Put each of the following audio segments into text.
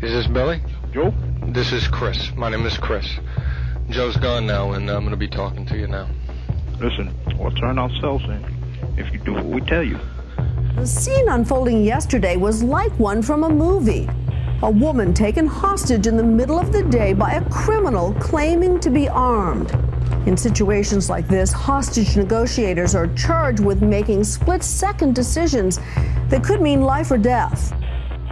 Is this Billy? Joe? This is Chris. My name is Chris. Joe's gone now, and I'm going to be talking to you now. Listen, we'll turn ourselves in if you do what we tell you. The scene unfolding yesterday was like one from a movie. A woman taken hostage in the middle of the day by a criminal claiming to be armed. In situations like this, hostage negotiators are charged with making split-second decisions that could mean life or death.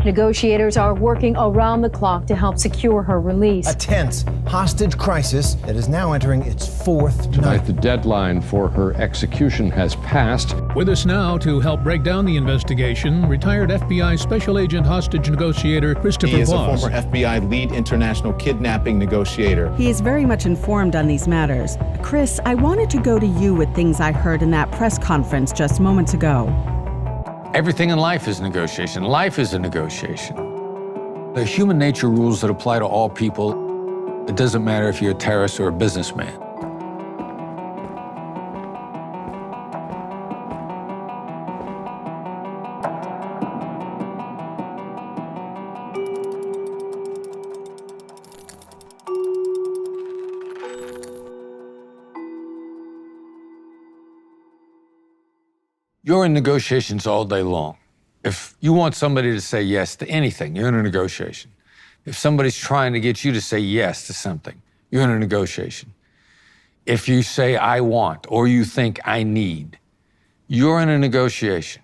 Negotiators are working around the clock to help secure her release. A tense hostage crisis that is now entering its fourth night. Tonight, the deadline for her execution has passed. With us now to help break down the investigation, retired FBI Special Agent Hostage Negotiator Christopher Voss. He is a former FBI lead international kidnapping negotiator. He is very much informed on these matters. Chris, I wanted to go to you with things I heard in that press conference just moments ago. Everything in life is negotiation. Life is a negotiation. There are human nature rules that apply to all people. It doesn't matter if you're a terrorist or a businessman. You're in negotiations all day long. If you want somebody to say yes to anything, you're in a negotiation. If somebody's trying to get you to say yes to something, you're in a negotiation. If you say, I want, or you think I need, you're in a negotiation.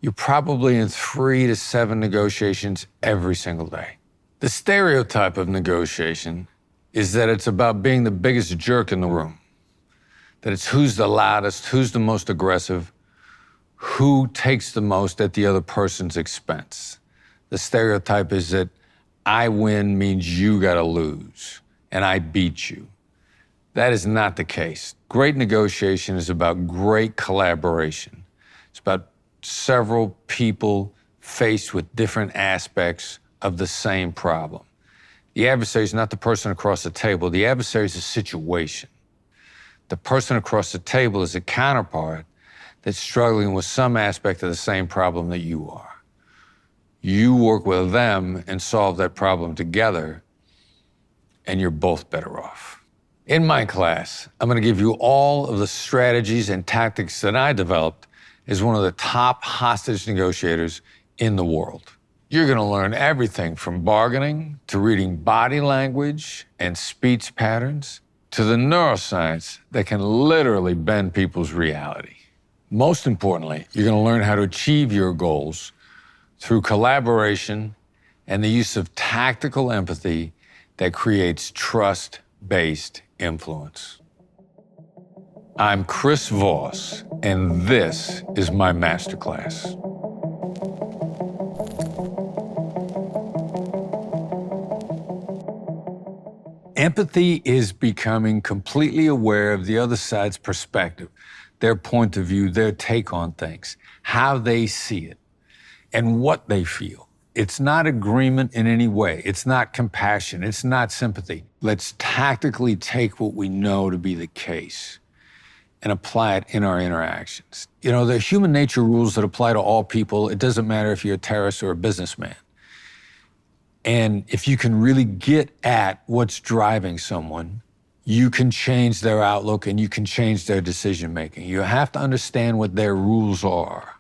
You're probably in 3 to 7 negotiations every single day. The stereotype of negotiation is that it's about being the biggest jerk in the room, that it's who's the loudest, who's the most aggressive, who takes the most at the other person's expense. The stereotype is that I win means you gotta lose, and I beat you. That is not the case. Great negotiation is about great collaboration. It's about several people faced with different aspects of the same problem. The adversary is not the person across the table. The adversary is a situation. The person across the table is a counterpart that's struggling with some aspect of the same problem that you are. You work with them and solve that problem together, and you're both better off. In my class, I'm gonna give you all of the strategies and tactics that I developed as one of the top hostage negotiators in the world. You're gonna learn everything from bargaining to reading body language and speech patterns to the neuroscience that can literally bend people's reality. Most importantly, you're going to learn how to achieve your goals through collaboration and the use of tactical empathy that creates trust-based influence. I'm Chris Voss, and this is my masterclass. Empathy is becoming completely aware of the other side's perspective, their point of view, their take on things, how they see it, and what they feel. It's not agreement in any way. It's not compassion. It's not sympathy. Let's tactically take what we know to be the case and apply it in our interactions. You know, there are human nature rules that apply to all people. It doesn't matter if you're a terrorist or a businessman. And if you can really get at what's driving someone, you can change their outlook and you can change their decision-making. You have to understand what their rules are.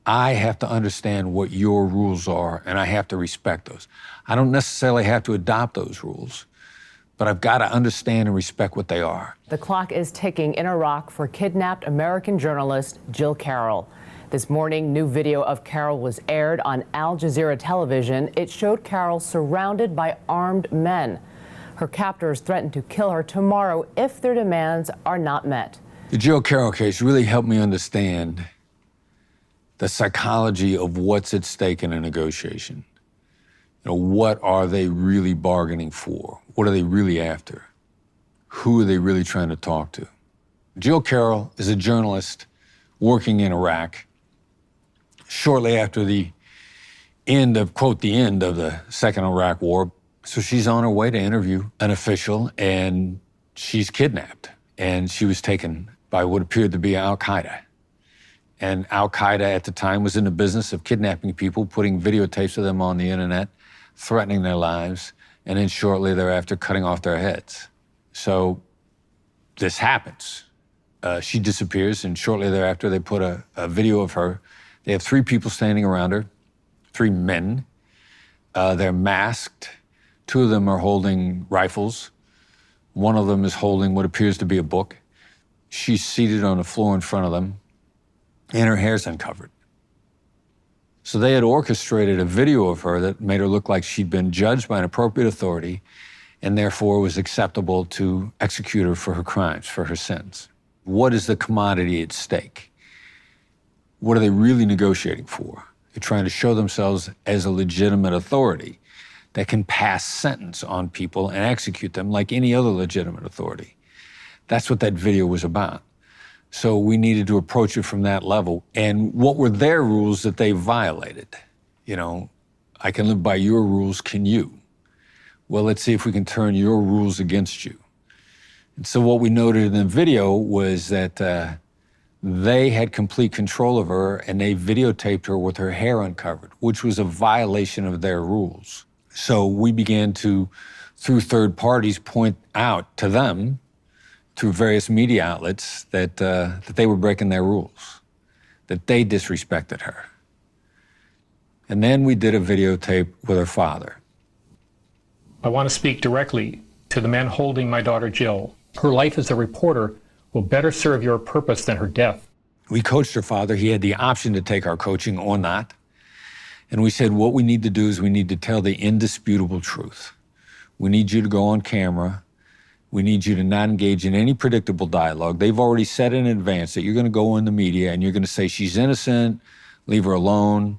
I have to understand what your rules are, and I have to respect those. I don't necessarily have to adopt those rules, but I've got to understand and respect what they are. The clock is ticking in Iraq for kidnapped American journalist Jill Carroll. This morning, new video of Carroll was aired on Al Jazeera television. It showed Carroll surrounded by armed men. Her captors threatened to kill her tomorrow if their demands are not met. The Jill Carroll case really helped me understand the psychology of what's at stake in a negotiation. You know, what are they really bargaining for? What are they really after? Who are they really trying to talk to? Jill Carroll is a journalist working in Iraq shortly after the end of, quote, the end of the Second Iraq War. So she's on her way to interview an official, and she's kidnapped. And she was taken by what appeared to be Al-Qaeda. And Al-Qaeda at the time was in the business of kidnapping people, putting videotapes of them on the internet, threatening their lives, and then shortly thereafter cutting off their heads. So this happens. She disappears, and shortly thereafter they put a video of her. They have 3 people standing around her, 3 men. They're masked. 2 of them are holding rifles. One of them is holding what appears to be a book. She's seated on the floor in front of them, and her hair's uncovered. So they had orchestrated a video of her that made her look like she'd been judged by an appropriate authority, and therefore was acceptable to execute her for her crimes, for her sins. What is the commodity at stake? What are they really negotiating for? They're trying to show themselves as a legitimate authority that can pass sentence on people and execute them like any other legitimate authority. That's what that video was about. So we needed to approach it from that level. And what were their rules that they violated? You know, I can live by your rules, can you? Well, let's see if we can turn your rules against you. And so what we noted in the video was that they had complete control of her, and they videotaped her with her hair uncovered, which was a violation of their rules. So we began to, through third parties, point out to them, through various media outlets, that they were breaking their rules, that they disrespected her. And then we did a videotape with her father. I want to speak directly to the man holding my daughter Jill. Her life as a reporter will better serve your purpose than her death. We coached her father. He had the option to take our coaching or not. And we said, what we need to do is we need to tell the indisputable truth. We need you to go on camera. We need you to not engage in any predictable dialogue. They've already said in advance that you're going to go in the media and you're going to say she's innocent, leave her alone.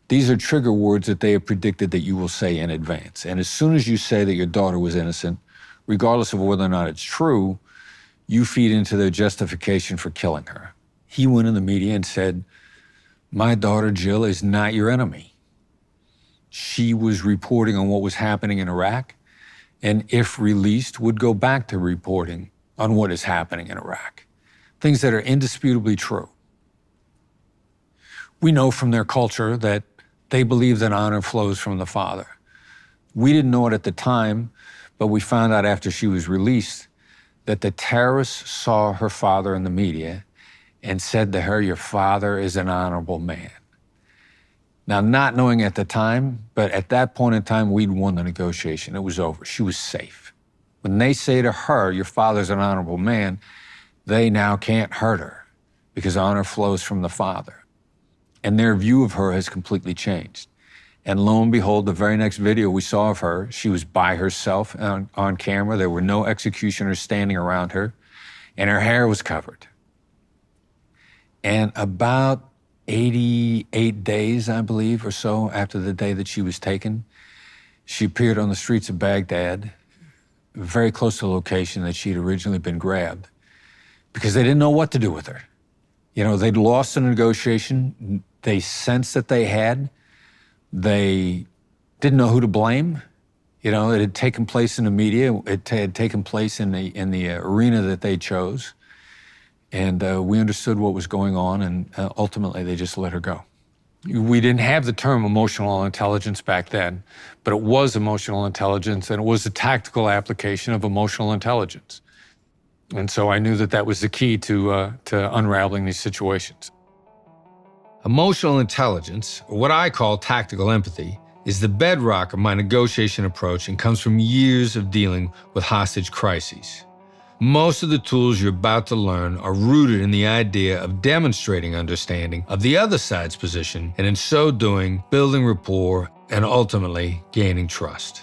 These are trigger words that they have predicted that you will say in advance. And as soon as you say that your daughter was innocent, regardless of whether or not it's true, you feed into their justification for killing her. He went in the media and said, my daughter Jill is not your enemy. She was reporting on what was happening in Iraq, and if released, would go back to reporting on what is happening in Iraq. Things that are indisputably true. We know from their culture that they believe that honor flows from the father. We didn't know it at the time, but we found out after she was released that the terrorists saw her father in the media and said to her, your father is an honorable man. Now, not knowing at the time, but at that point in time, we'd won the negotiation. It was over. She was safe. When they say to her, your father's an honorable man, they now can't hurt her because honor flows from the father. And their view of her has completely changed. And lo and behold, the very next video we saw of her, she was by herself on camera. There were no executioners standing around her, and her hair was covered. And about 88 days, I believe, or so after the day that she was taken, she appeared on the streets of Baghdad, very close to the location that she'd originally been grabbed, because they didn't know what to do with her. You know, they'd lost the negotiation. They sensed that they had. They didn't know who to blame. You know, it had taken place in the media. It had taken place in the arena that they chose. And we understood what was going on, and ultimately they just let her go. We didn't have the term emotional intelligence back then, but it was emotional intelligence, and it was a tactical application of emotional intelligence. And so I knew that that was the key to unraveling these situations. Emotional intelligence, or what I call tactical empathy, is the bedrock of my negotiation approach and comes from years of dealing with hostage crises. Most of the tools you're about to learn are rooted in the idea of demonstrating understanding of the other side's position, and in so doing, building rapport and ultimately gaining trust.